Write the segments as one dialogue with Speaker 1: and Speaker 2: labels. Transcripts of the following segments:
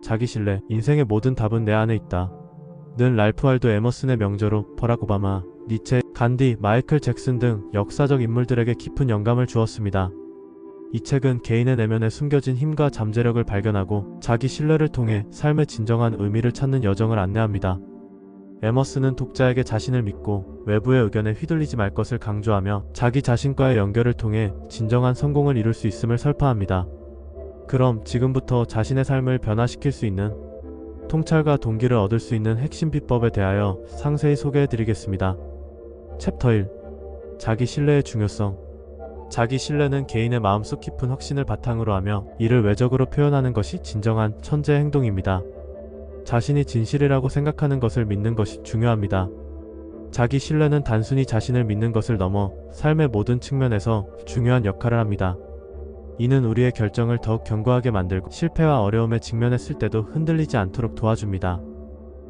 Speaker 1: 자기 신뢰, 인생의 모든 답은 내 안에 있다. 는 랄프 wal도 에머슨의 명저로 버락 오바마, 니체, 간디, 마이클 잭슨 등 역사적 인물들에게 깊은 영감을 주었습니다. 이 책은 개인의 내면에 숨겨진 힘과 잠재력을 발견하고 자기 신뢰를 통해 삶의 진정한 의미를 찾는 여정을 안내합니다. 에머슨은 독자에게 자신을 믿고 외부의 의견에 휘둘리지 말 것을 강조하며 자기 자신과의 연결을 통해 진정한 성공을 이룰 수 있음을 설파합니다. 그럼 지금부터 자신의 삶을 변화시킬 수 있는 통찰과 동기를 얻을 수 있는 핵심 비법에 대하여 상세히 소개해드리겠습니다. 챕터 1. 자기 신뢰의 중요성. 자기 신뢰는 개인의 마음속 깊은 확신을 바탕으로 하며 이를 외적으로 표현하는 것이 진정한 천재 행동입니다. 자신이 진실이라고 생각하는 것을 믿는 것이 중요합니다. 자기 신뢰는 단순히 자신을 믿는 것을 넘어 삶의 모든 측면에서 중요한 역할을 합니다. 이는 우리의 결정을 더욱 견고하게 만들고 실패와 어려움에 직면했을 때도 흔들리지 않도록 도와줍니다.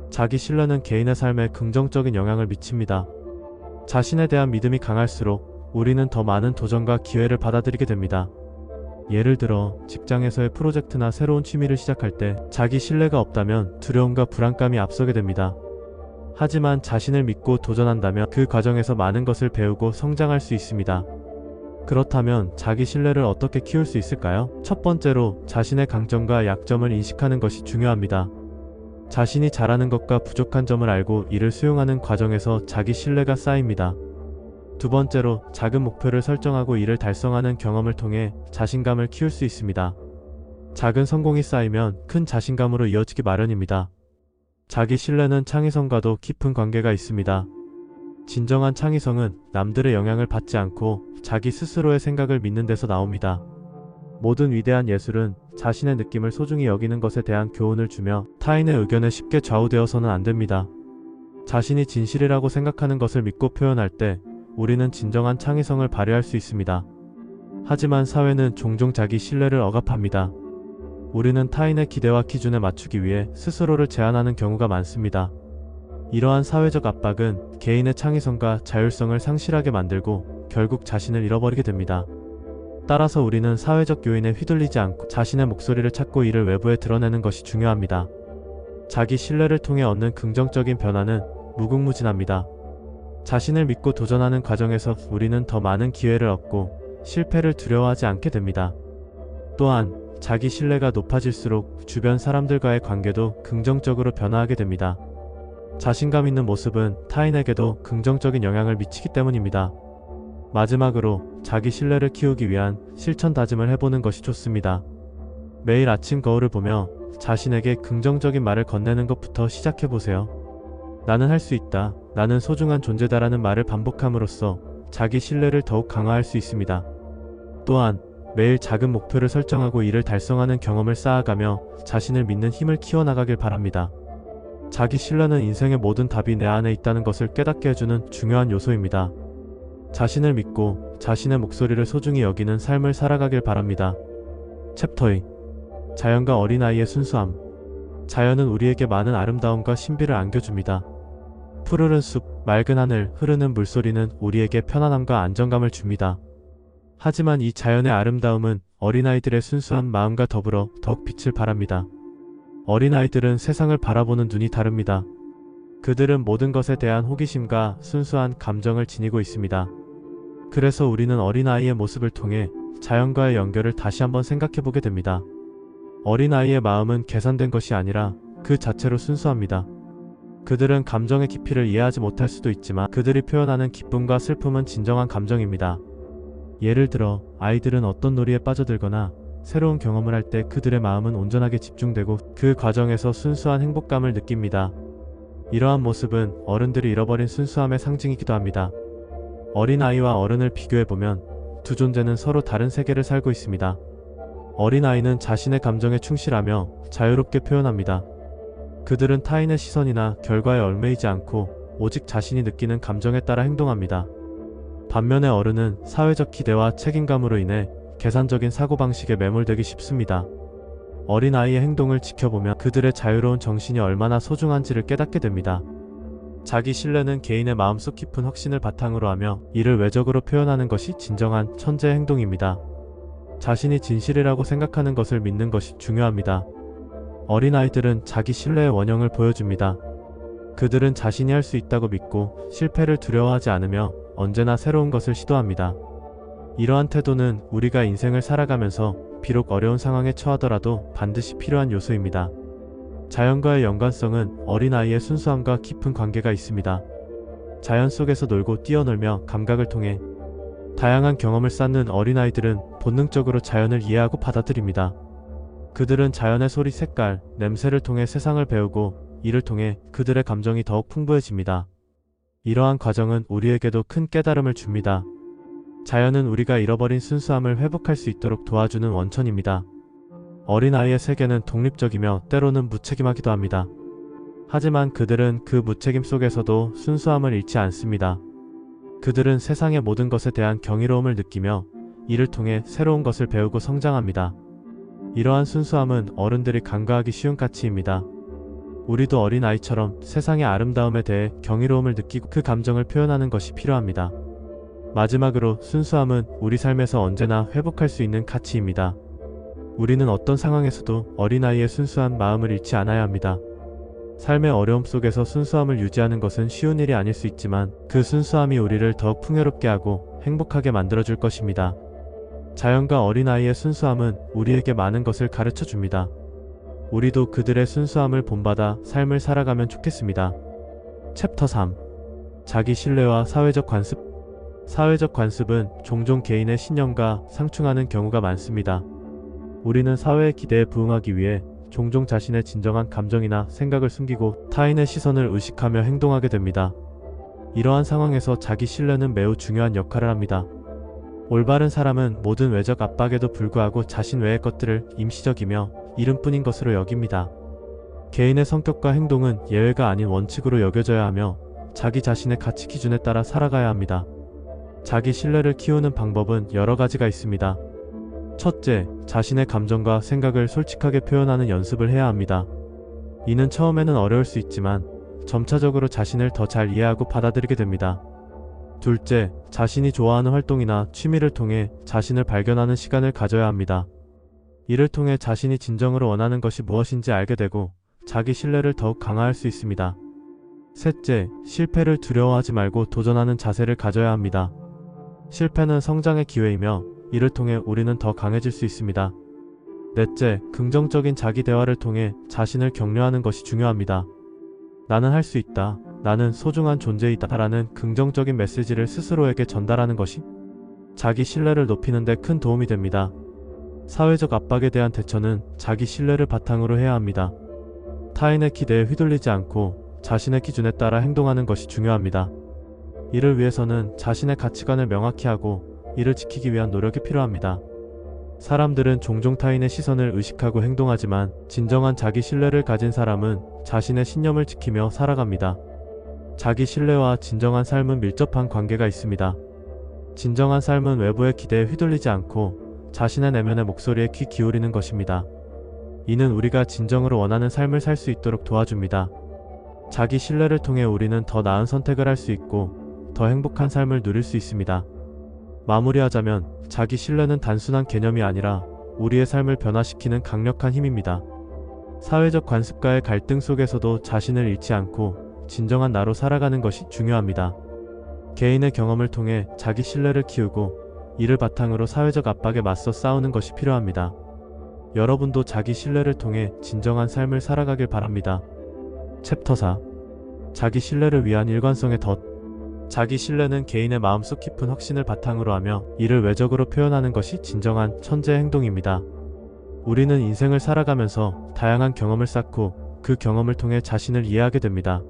Speaker 1: 자기 신뢰는 개인의 삶에 긍정적인 영향을 미칩니다. 자신에 대한 믿음이 강할수록 우리는 더 많은 도전과 기회를 받아들이게 됩니다. 예를 들어 직장에서의 프로젝트나 새로운 취미를 시작할 때 자기 신뢰가 없다면 두려움과 불안감이 앞서게 됩니다. 하지만 자신을 믿고 도전한다면 그 과정에서 많은 것을 배우고 성장할 수 있습니다. 그렇다면 자기 신뢰를 어떻게 키울 수 있을까요? 첫 번째로 자신의 강점과 약점을 인식하는 것이 중요합니다. 자신이 잘하는 것과 부족한 점을 알고 이를 수용하는 과정에서 자기 신뢰가 쌓입니다. 두 번째로 작은 목표를 설정하고 이를 달성하는 경험을 통해 자신감을 키울 수 있습니다. 작은 성공이 쌓이면 큰 자신감으로 이어지기 마련입니다. 자기 신뢰는 창의성과도 깊은 관계가 있습니다. 진정한 창의성은 남들의 영향을 받지 않고 자기 스스로의 생각을 믿는 데서 나옵니다. 모든 위대한 예술은 자신의 느낌을 소중히 여기는 것에 대한 교훈을 주며 타인의 의견에 쉽게 좌우되어서는 안 됩니다. 자신이 진실이라고 생각하는 것을 믿고 표현할 때 우리는 진정한 창의성을 발휘할 수 있습니다. 하지만 사회는 종종 자기 신뢰를 억압합니다. 우리는 타인의 기대와 기준에 맞추기 위해 스스로를 제한하는 경우가 많습니다. 이러한 사회적 압박은 개인의 창의성과 자율성을 상실하게 만들고 결국 자신을 잃어버리게 됩니다. 따라서 우리는 사회적 요인에 휘둘리지 않고 자신의 목소리를 찾고 이를 외부에 드러내는 것이 중요합니다. 자기 신뢰를 통해 얻는 긍정적인 변화는 무궁무진합니다. 자신을 믿고 도전하는 과정에서 우리는 더 많은 기회를 얻고 실패를 두려워하지 않게 됩니다. 또한 자기 신뢰가 높아질수록 주변 사람들과의 관계도 긍정적으로 변화하게 됩니다. 자신감 있는 모습은 타인에게도 긍정적인 영향을 미치기 때문입니다. 마지막으로 자기 신뢰를 키우기 위한 실천 다짐을 해보는 것이 좋습니다. 매일 아침 거울을 보며 자신에게 긍정적인 말을 건네는 것부터 시작해보세요. 나는 할 수 있다. 나는 소중한 존재다라는 말을 반복함으로써 자기 신뢰를 더욱 강화할 수 있습니다. 또한 매일 작은 목표를 설정하고 이를 달성하는 경험을 쌓아가며 자신을 믿는 힘을 키워나가길 바랍니다. 자기 신뢰는 인생의 모든 답이 내 안에 있다는 것을 깨닫게 해주는 중요한 요소입니다. 자신을 믿고 자신의 목소리를 소중히 여기는 삶을 살아가길 바랍니다. 챕터 2. 자연과 어린아이의 순수함. 자연은 우리에게 많은 아름다움과 신비를 안겨줍니다. 푸르른 숲, 맑은 하늘, 흐르는 물소리는 우리에게 편안함과 안정감을 줍니다. 하지만 이 자연의 아름다움은 어린아이들의 순수한 마음과 더불어 더욱 빛을 발합니다. 어린아이들은 세상을 바라보는 눈이 다릅니다. 그들은 모든 것에 대한 호기심과 순수한 감정을 지니고 있습니다. 그래서 우리는 어린아이의 모습을 통해 자연과의 연결을 다시 한번 생각해보게 됩니다. 어린아이의 마음은 계산된 것이 아니라 그 자체로 순수합니다. 그들은 감정의 깊이를 이해하지 못할 수도 있지만 그들이 표현하는 기쁨과 슬픔은 진정한 감정입니다. 예를 들어 아이들은 어떤 놀이에 빠져들거나 새로운 경험을 할 때 그들의 마음은 온전하게 집중되고 그 과정에서 순수한 행복감을 느낍니다. 이러한 모습은 어른들이 잃어버린 순수함의 상징이기도 합니다. 어린아이와 어른을 비교해보면 두 존재는 서로 다른 세계를 살고 있습니다. 어린아이는 자신의 감정에 충실하며 자유롭게 표현합니다. 그들은 타인의 시선이나 결과에 얽매이지 않고 오직 자신이 느끼는 감정에 따라 행동합니다. 반면에 어른은 사회적 기대와 책임감으로 인해 계산적인 사고방식에 매몰되기 쉽습니다. 어린아이의 행동을 지켜보면 그들의 자유로운 정신이 얼마나 소중한지를 깨닫게 됩니다. 자기 신뢰는 개인의 마음속 깊은 확신을 바탕으로 하며 이를 외적으로 표현하는 것이 진정한 천재 행동입니다. 자신이 진실이라고 생각하는 것을 믿는 것이 중요합니다. 어린아이들은 자기 신뢰의 원형을 보여줍니다. 그들은 자신이 할 수 있다고 믿고 실패를 두려워하지 않으며 언제나 새로운 것을 시도합니다. 이러한 태도는 우리가 인생을 살아가면서 비록 어려운 상황에 처하더라도 반드시 필요한 요소입니다. 자연과의 연관성은 어린아이의 순수함과 깊은 관계가 있습니다. 자연 속에서 놀고 뛰어놀며 감각을 통해 다양한 경험을 쌓는 어린아이들은 본능적으로 자연을 이해하고 받아들입니다. 그들은 자연의 소리, 색깔, 냄새를 통해 세상을 배우고 이를 통해 그들의 감정이 더욱 풍부해집니다. 이러한 과정은 우리에게도 큰 깨달음을 줍니다. 자연은 우리가 잃어버린 순수함을 회복할 수 있도록 도와주는 원천입니다. 어린아이의 세계는 독립적이며 때로는 무책임하기도 합니다. 하지만 그들은 그 무책임 속에서도 순수함을 잃지 않습니다. 그들은 세상의 모든 것에 대한 경이로움을 느끼며 이를 통해 새로운 것을 배우고 성장합니다. 이러한 순수함은 어른들이 간과하기 쉬운 가치입니다. 우리도 어린아이처럼 세상의 아름다움에 대해 경이로움을 느끼고 그 감정을 표현하는 것이 필요합니다. 마지막으로 순수함은 우리 삶에서 언제나 회복할 수 있는 가치입니다. 우리는 어떤 상황에서도 어린아이의 순수한 마음을 잃지 않아야 합니다. 삶의 어려움 속에서 순수함을 유지하는 것은 쉬운 일이 아닐 수 있지만 그 순수함이 우리를 더욱 풍요롭게 하고 행복하게 만들어줄 것입니다. 자연과 어린아이의 순수함은 우리에게 많은 것을 가르쳐 줍니다. 우리도 그들의 순수함을 본받아 삶을 살아가면 좋겠습니다. 챕터 3. 자기 신뢰와 사회적 관습. 사회적 관습은 종종 개인의 신념과 상충하는 경우가 많습니다. 우리는 사회의 기대에 부응하기 위해 종종 자신의 진정한 감정이나 생각을 숨기고 타인의 시선을 의식하며 행동하게 됩니다. 이러한 상황에서 자기 신뢰는 매우 중요한 역할을 합니다. 올바른 사람은 모든 외적 압박에도 불구하고 자신 외의 것들을 임시적이며 이름뿐인 것으로 여깁니다. 개인의 성격과 행동은 예외가 아닌 원칙으로 여겨져야 하며 자기 자신의 가치 기준에 따라 살아가야 합니다. 자기 신뢰를 키우는 방법은 여러 가지가 있습니다. 첫째, 자신의 감정과 생각을 솔직하게 표현하는 연습을 해야 합니다. 이는 처음에는 어려울 수 있지만 점차적으로 자신을 더 잘 이해하고 받아들이게 됩니다. 둘째, 자신이 좋아하는 활동이나 취미를 통해 자신을 발견하는 시간을 가져야 합니다. 이를 통해 자신이 진정으로 원하는 것이 무엇인지 알게 되고 자기 신뢰를 더욱 강화할 수 있습니다. 셋째, 실패를 두려워하지 말고 도전하는 자세를 가져야 합니다. 실패는 성장의 기회이며 이를 통해 우리는 더 강해질 수 있습니다. 넷째, 긍정적인 자기 대화를 통해 자신을 격려하는 것이 중요합니다. 나는 할 수 있다. 나는 소중한 존재이다. 라는 긍정적인 메시지를 스스로에게 전달하는 것이 자기 신뢰를 높이는 데 큰 도움이 됩니다. 사회적 압박에 대한 대처는 자기 신뢰를 바탕으로 해야 합니다. 타인의 기대에 휘둘리지 않고 자신의 기준에 따라 행동하는 것이 중요합니다. 이를 위해서는 자신의 가치관을 명확히 하고 이를 지키기 위한 노력이 필요합니다. 사람들은 종종 타인의 시선을 의식하고 행동하지만 진정한 자기 신뢰를 가진 사람은 자신의 신념을 지키며 살아갑니다. 자기 신뢰와 진정한 삶은 밀접한 관계가 있습니다. 진정한 삶은 외부의 기대에 휘둘리지 않고 자신의 내면의 목소리에 귀 기울이는 것입니다. 이는 우리가 진정으로 원하는 삶을 살 수 있도록 도와줍니다. 자기 신뢰를 통해 우리는 더 나은 선택을 할 수 있고 더 행복한 삶을 누릴 수 있습니다. 마무리하자면 자기 신뢰는 단순한 개념이 아니라 우리의 삶을 변화시키는 강력한 힘입니다. 사회적 관습과의 갈등 속에서도 자신을 잃지 않고 진정한 나로 살아가는 것이 중요합니다. 개인의 경험을 통해 자기 신뢰를 키우고 이를 바탕으로 사회적 압박에 맞서 싸우는 것이 필요합니다. 여러분도 자기 신뢰를 통해 진정한 삶을 살아가길 바랍니다. 챕터 4. 자기 신뢰를 위한 일관성의 덫. 자기 신뢰는 개인의 마음속 깊은 확신을 바탕으로 하며 이를 외적으로 표현하는 것이 진정한 천재의 행동입니다. 우리는 인생을 살아가면서 다양한 경험을 쌓고 그 경험을 통해 자신을 이해하게 됩니다.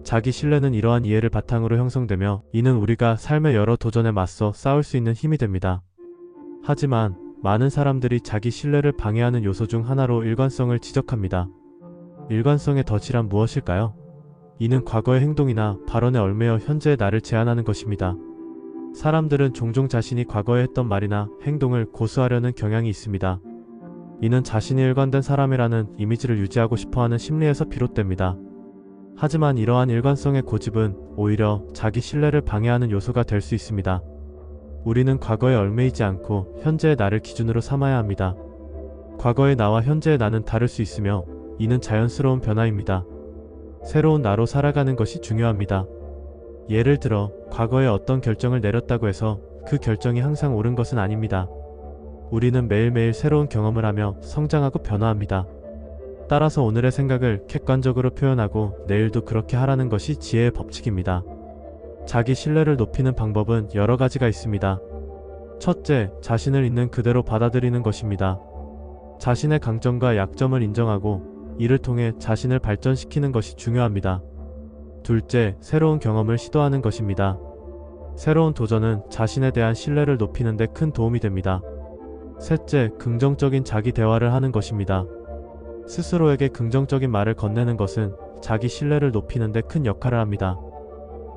Speaker 1: 자기 신뢰는 이러한 이해를 바탕으로 형성되며 이는 우리가 삶의 여러 도전에 맞서 싸울 수 있는 힘이 됩니다. 하지만 많은 사람들이 자기 신뢰를 방해하는 요소 중 하나로 일관성을 지적합니다. 일관성의 덫이란 무엇일까요? 이는 과거의 행동이나 발언에 얽매여 현재의 나를 제한하는 것입니다. 사람들은 종종 자신이 과거에 했던 말이나 행동을 고수하려는 경향이 있습니다. 이는 자신이 일관된 사람이라는 이미지를 유지하고 싶어하는 심리에서 비롯됩니다. 하지만 이러한 일관성의 고집은 오히려 자기 신뢰를 방해하는 요소가 될 수 있습니다. 우리는 과거에 얽매이지 않고 현재의 나를 기준으로 삼아야 합니다. 과거의 나와 현재의 나는 다를 수 있으며 이는 자연스러운 변화입니다. 새로운 나로 살아가는 것이 중요합니다. 예를 들어 과거에 어떤 결정을 내렸다고 해서 그 결정이 항상 옳은 것은 아닙니다. 우리는 매일매일 새로운 경험을 하며 성장하고 변화합니다. 따라서 오늘의 생각을 객관적으로 표현하고 내일도 그렇게 하라는 것이 지혜의 법칙입니다. 자기 신뢰를 높이는 방법은 여러 가지가 있습니다. 첫째, 자신을 있는 그대로 받아들이는 것입니다. 자신의 강점과 약점을 인정하고 이를 통해 자신을 발전시키는 것이 중요합니다. 둘째, 새로운 경험을 시도하는 것입니다. 새로운 도전은 자신에 대한 신뢰를 높이는 데 큰 도움이 됩니다. 셋째, 긍정적인 자기 대화를 하는 것입니다. 스스로에게 긍정적인 말을 건네는 것은 자기 신뢰를 높이는 데 큰 역할을 합니다.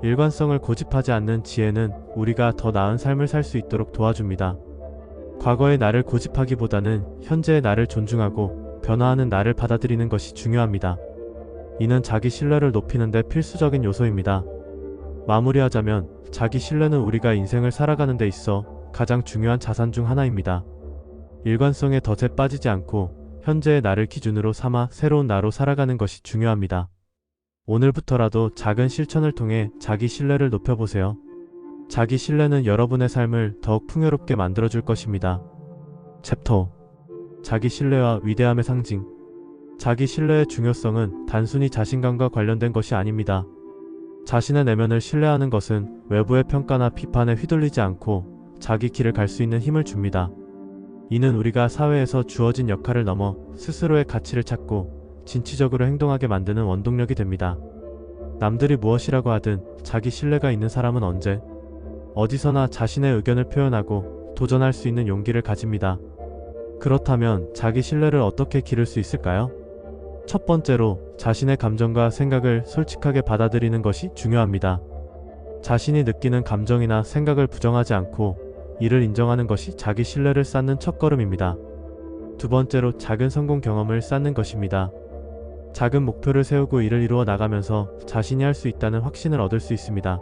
Speaker 1: 일관성을 고집하지 않는 지혜는 우리가 더 나은 삶을 살 수 있도록 도와줍니다. 과거의 나를 고집하기보다는 현재의 나를 존중하고 변화하는 나를 받아들이는 것이 중요합니다. 이는 자기 신뢰를 높이는 데 필수적인 요소입니다. 마무리하자면 자기 신뢰는 우리가 인생을 살아가는 데 있어 가장 중요한 자산 중 하나입니다. 일관성에 덫에 빠지지 않고 현재의 나를 기준으로 삼아 새로운 나로 살아가는 것이 중요합니다. 오늘부터라도 작은 실천을 통해 자기 신뢰를 높여보세요. 자기 신뢰는 여러분의 삶을 더욱 풍요롭게 만들어줄 것입니다. 챕터 5. 자기 신뢰와 위대함의 상징. 자기 신뢰의 중요성은 단순히 자신감과 관련된 것이 아닙니다. 자신의 내면을 신뢰하는 것은 외부의 평가나 비판에 휘둘리지 않고 자기 길을 갈 수 있는 힘을 줍니다. 이는 우리가 사회에서 주어진 역할을 넘어 스스로의 가치를 찾고 진취적으로 행동하게 만드는 원동력이 됩니다. 남들이 무엇이라고 하든 자기 신뢰가 있는 사람은 언제, 어디서나 자신의 의견을 표현하고 도전할 수 있는 용기를 가집니다. 그렇다면 자기 신뢰를 어떻게 기를 수 있을까요? 첫 번째로 자신의 감정과 생각을 솔직하게 받아들이는 것이 중요합니다. 자신이 느끼는 감정이나 생각을 부정하지 않고 이를 인정하는 것이 자기 신뢰를 쌓는 첫걸음입니다. 두 번째로 작은 성공 경험을 쌓는 것입니다. 작은 목표를 세우고 이를 이루어 나가면서 자신이 할 수 있다는 확신을 얻을 수 있습니다.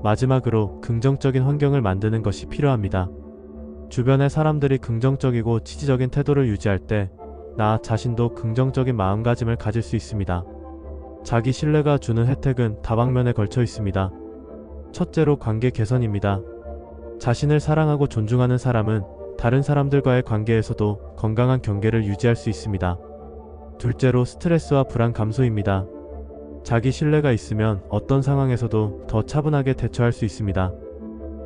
Speaker 1: 마지막으로 긍정적인 환경을 만드는 것이 필요합니다. 주변의 사람들이 긍정적이고 지지적인 태도를 유지할 때 나 자신도 긍정적인 마음가짐을 가질 수 있습니다. 자기 신뢰가 주는 혜택은 다방면에 걸쳐 있습니다. 첫째로 관계 개선입니다. 자신을 사랑하고 존중하는 사람은 다른 사람들과의 관계에서도 건강한 경계를 유지할 수 있습니다. 둘째로 스트레스와 불안 감소입니다. 자기 신뢰가 있으면 어떤 상황에서도 더 차분하게 대처할 수 있습니다.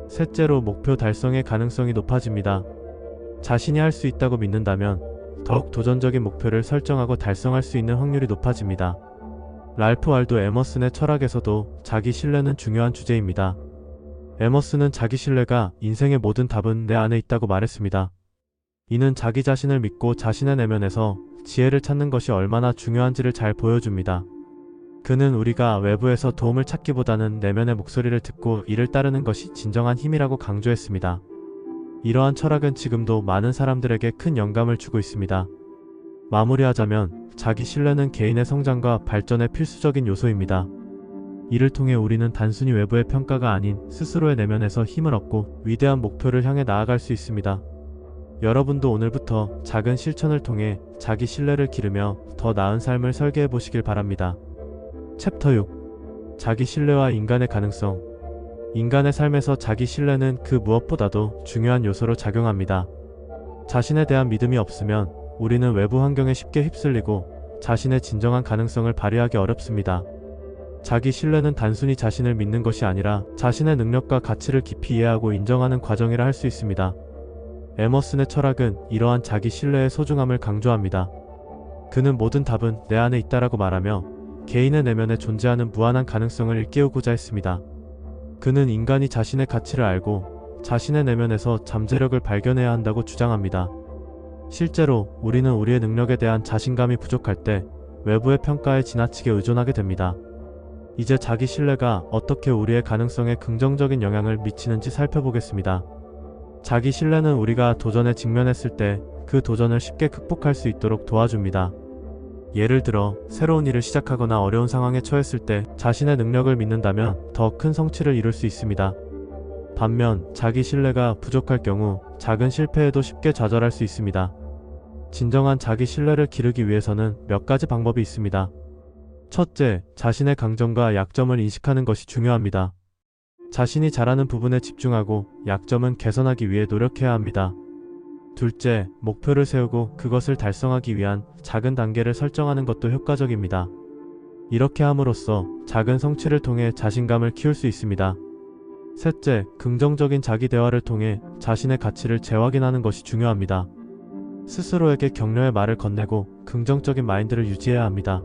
Speaker 1: 셋째로 목표 달성의 가능성이 높아집니다. 자신이 할 수 있다고 믿는다면 더욱 도전적인 목표를 설정하고 달성할 수 있는 확률이 높아집니다. 랄프 waldo 에머슨의 철학에서도 자기 신뢰는 중요한 주제입니다. 에머슨은 자기 신뢰가 인생의 모든 답은 내 안에 있다고 말했습니다. 이는 자기 자신을 믿고 자신의 내면에서 지혜를 찾는 것이 얼마나 중요한지를 잘 보여줍니다. 그는 우리가 외부에서 도움을 찾기보다는 내면의 목소리를 듣고 이를 따르는 것이 진정한 힘이라고 강조했습니다. 이러한 철학은 지금도 많은 사람들에게 큰 영감을 주고 있습니다. 마무리하자면 자기 신뢰는 개인의 성장과 발전의 필수적인 요소입니다. 이를 통해 우리는 단순히 외부의 평가가 아닌 스스로의 내면에서 힘을 얻고 위대한 목표를 향해 나아갈 수 있습니다. 여러분도 오늘부터 작은 실천을 통해 자기 신뢰를 기르며 더 나은 삶을 설계해 보시길 바랍니다. 챕터 6. 자기 신뢰와 인간의 가능성. 인간의 삶에서 자기 신뢰는 그 무엇보다도 중요한 요소로 작용합니다. 자신에 대한 믿음이 없으면 우리는 외부 환경에 쉽게 휩쓸리고 자신의 진정한 가능성을 발휘하기 어렵습니다. 자기 신뢰는 단순히 자신을 믿는 것이 아니라 자신의 능력과 가치를 깊이 이해하고 인정하는 과정이라 할 수 있습니다. 에머슨의 철학은 이러한 자기 신뢰의 소중함을 강조합니다. 그는 모든 답은 내 안에 있다라고 말하며 개인의 내면에 존재하는 무한한 가능성을 일깨우고자 했습니다. 그는 인간이 자신의 가치를 알고 자신의 내면에서 잠재력을 발견해야 한다고 주장합니다. 실제로 우리는 우리의 능력에 대한 자신감이 부족할 때 외부의 평가에 지나치게 의존하게 됩니다. 이제 자기 신뢰가 어떻게 우리의 가능성에 긍정적인 영향을 미치는지 살펴보겠습니다. 자기 신뢰는 우리가 도전에 직면했을 때 그 도전을 쉽게 극복할 수 있도록 도와줍니다. 예를 들어 새로운 일을 시작하거나 어려운 상황에 처했을 때 자신의 능력을 믿는다면 더 큰 성취를 이룰 수 있습니다. 반면 자기 신뢰가 부족할 경우 작은 실패에도 쉽게 좌절할 수 있습니다. 진정한 자기 신뢰를 기르기 위해서는 몇 가지 방법이 있습니다. 첫째, 자신의 강점과 약점을 인식하는 것이 중요합니다. 자신이 잘하는 부분에 집중하고 약점은 개선하기 위해 노력해야 합니다. 둘째, 목표를 세우고 그것을 달성하기 위한 작은 단계를 설정하는 것도 효과적입니다. 이렇게 함으로써 작은 성취를 통해 자신감을 키울 수 있습니다. 셋째, 긍정적인 자기 대화를 통해 자신의 가치를 재확인하는 것이 중요합니다. 스스로에게 격려의 말을 건네고 긍정적인 마인드를 유지해야 합니다.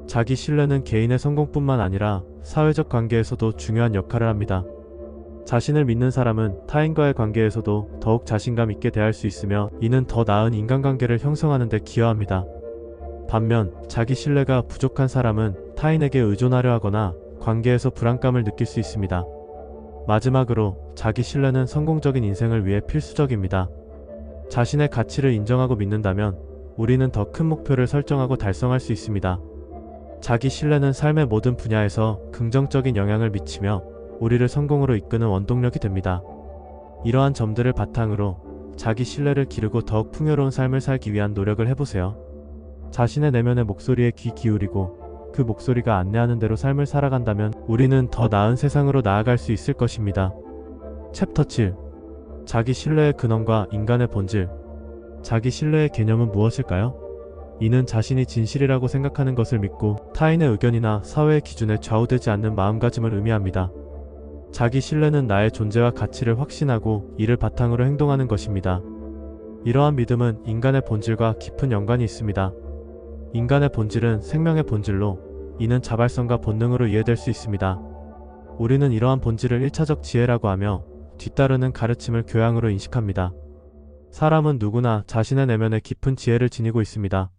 Speaker 1: 자기 신뢰는 개인의 성공뿐만 아니라 사회적 관계에서도 중요한 역할을 합니다. 자신을 믿는 사람은 타인과의 관계에서도 더욱 자신감 있게 대할 수 있으며 이는 더 나은 인간관계를 형성하는 데 기여합니다. 반면 자기 신뢰가 부족한 사람은 타인에게 의존하려 하거나 관계에서 불안감을 느낄 수 있습니다. 마지막으로 자기 신뢰는 성공적인 인생을 위해 필수적입니다. 자신의 가치를 인정하고 믿는다면 우리는 더 큰 목표를 설정하고 달성할 수 있습니다. 자기 신뢰는 삶의 모든 분야에서 긍정적인 영향을 미치며 우리를 성공으로 이끄는 원동력이 됩니다. 이러한 점들을 바탕으로 자기 신뢰를 기르고 더욱 풍요로운 삶을 살기 위한 노력을 해보세요. 자신의 내면의 목소리에 귀 기울이고 그 목소리가 안내하는 대로 삶을 살아간다면 우리는 더 나은 세상으로 나아갈 수 있을 것입니다. 챕터 7. 자기 신뢰의 근원과 인간의 본질. 자기 신뢰의 개념은 무엇일까요? 이는 자신이 진실이라고 생각하는 것을 믿고 타인의 의견이나 사회의 기준에 좌우되지 않는 마음가짐을 의미합니다. 자기 신뢰는 나의 존재와 가치를 확신하고 이를 바탕으로 행동하는 것입니다. 이러한 믿음은 인간의 본질과 깊은 연관이 있습니다. 인간의 본질은 생명의 본질로 이는 자발성과 본능으로 이해될 수 있습니다. 우리는 이러한 본질을 1차적 지혜라고 하며 뒤따르는 가르침을 교양으로 인식합니다. 사람은 누구나 자신의 내면에 깊은 지혜를 지니고 있습니다.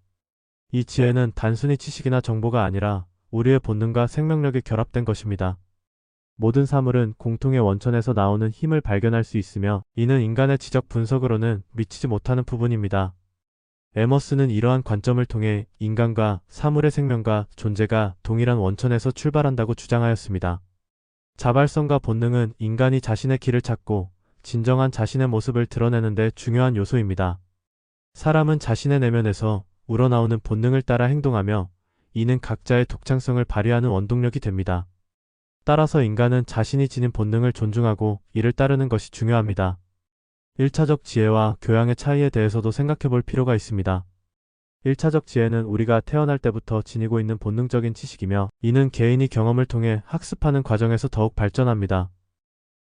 Speaker 1: 이 지혜는 단순히 지식이나 정보가 아니라 우리의 본능과 생명력이 결합된 것입니다. 모든 사물은 공통의 원천에서 나오는 힘을 발견할 수 있으며 이는 인간의 지적 분석으로는 미치지 못하는 부분입니다. 에머스는 이러한 관점을 통해 인간과 사물의 생명과 존재가 동일한 원천에서 출발한다고 주장하였습니다. 자발성과 본능은 인간이 자신의 길을 찾고 진정한 자신의 모습을 드러내는 데 중요한 요소입니다. 사람은 자신의 내면에서 우러나오는 본능을 따라 행동하며 이는 각자의 독창성을 발휘하는 원동력이 됩니다. 따라서 인간은 자신이 지닌 본능을 존중하고 이를 따르는 것이 중요합니다. 1차적 지혜와 교양의 차이에 대해서도 생각해 볼 필요가 있습니다. 1차적 지혜는 우리가 태어날 때부터 지니고 있는 본능적인 지식이며 이는 개인이 경험을 통해 학습하는 과정에서 더욱 발전합니다.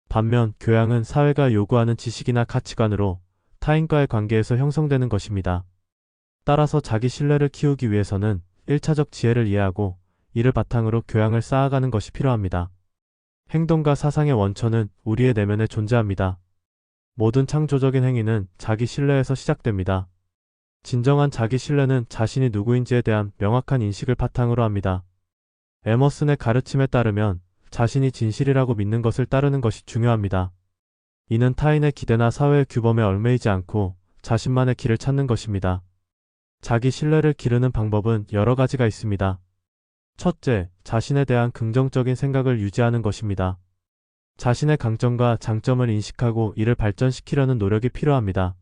Speaker 1: 반면 교양은 사회가 요구하는 지식이나 가치관으로 타인과의 관계에서 형성되는 것입니다. 따라서 자기 신뢰를 키우기 위해서는 1차적 지혜를 이해하고 이를 바탕으로 교양을 쌓아가는 것이 필요합니다. 행동과 사상의 원천은 우리의 내면에 존재합니다. 모든 창조적인 행위는 자기 신뢰에서 시작됩니다. 진정한 자기 신뢰는 자신이 누구인지에 대한 명확한 인식을 바탕으로 합니다. 에머슨의 가르침에 따르면 자신이 진실이라고 믿는 것을 따르는 것이 중요합니다. 이는 타인의 기대나 사회의 규범에 얽매이지 않고 자신만의 길을 찾는 것입니다. 자기 신뢰를 기르는 방법은 여러 가지가 있습니다. 첫째, 자신에 대한 긍정적인 생각을 유지하는 것입니다. 자신의 강점과 장점을 인식하고 이를 발전시키려는 노력이 필요합니다.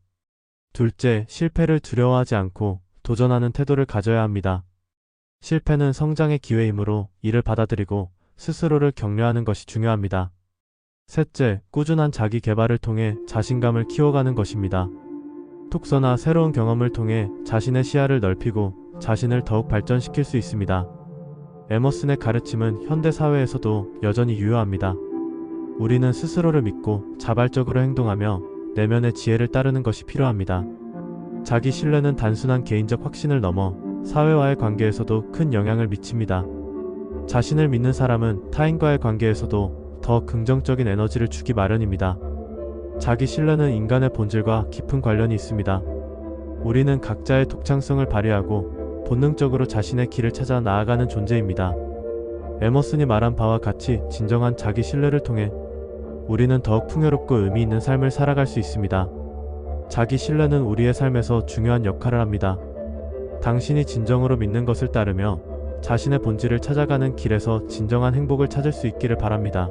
Speaker 1: 둘째, 실패를 두려워하지 않고 도전하는 태도를 가져야 합니다. 실패는 성장의 기회이므로 이를 받아들이고 스스로를 격려하는 것이 중요합니다. 셋째, 꾸준한 자기 개발을 통해 자신감을 키워가는 것입니다. 독서나 새로운 경험을 통해 자신의 시야를 넓히고 자신을 더욱 발전시킬 수 있습니다. 에머슨의 가르침은 현대 사회에서도 여전히 유효합니다. 우리는 스스로를 믿고 자발적으로 행동하며 내면의 지혜를 따르는 것이 필요합니다. 자기 신뢰는 단순한 개인적 확신을 넘어 사회와의 관계에서도 큰 영향을 미칩니다. 자신을 믿는 사람은 타인과의 관계에서도 더 긍정적인 에너지를 주기 마련입니다. 자기 신뢰는 인간의 본질과 깊은 관련이 있습니다. 우리는 각자의 독창성을 발휘하고 본능적으로 자신의 길을 찾아 나아가는 존재입니다. 에머슨이 말한 바와 같이 진정한 자기 신뢰를 통해 우리는 더욱 풍요롭고 의미 있는 삶을 살아갈 수 있습니다. 자기 신뢰는 우리의 삶에서 중요한 역할을 합니다. 당신이 진정으로 믿는 것을 따르며 자신의 본질을 찾아가는 길에서 진정한 행복을 찾을 수 있기를 바랍니다.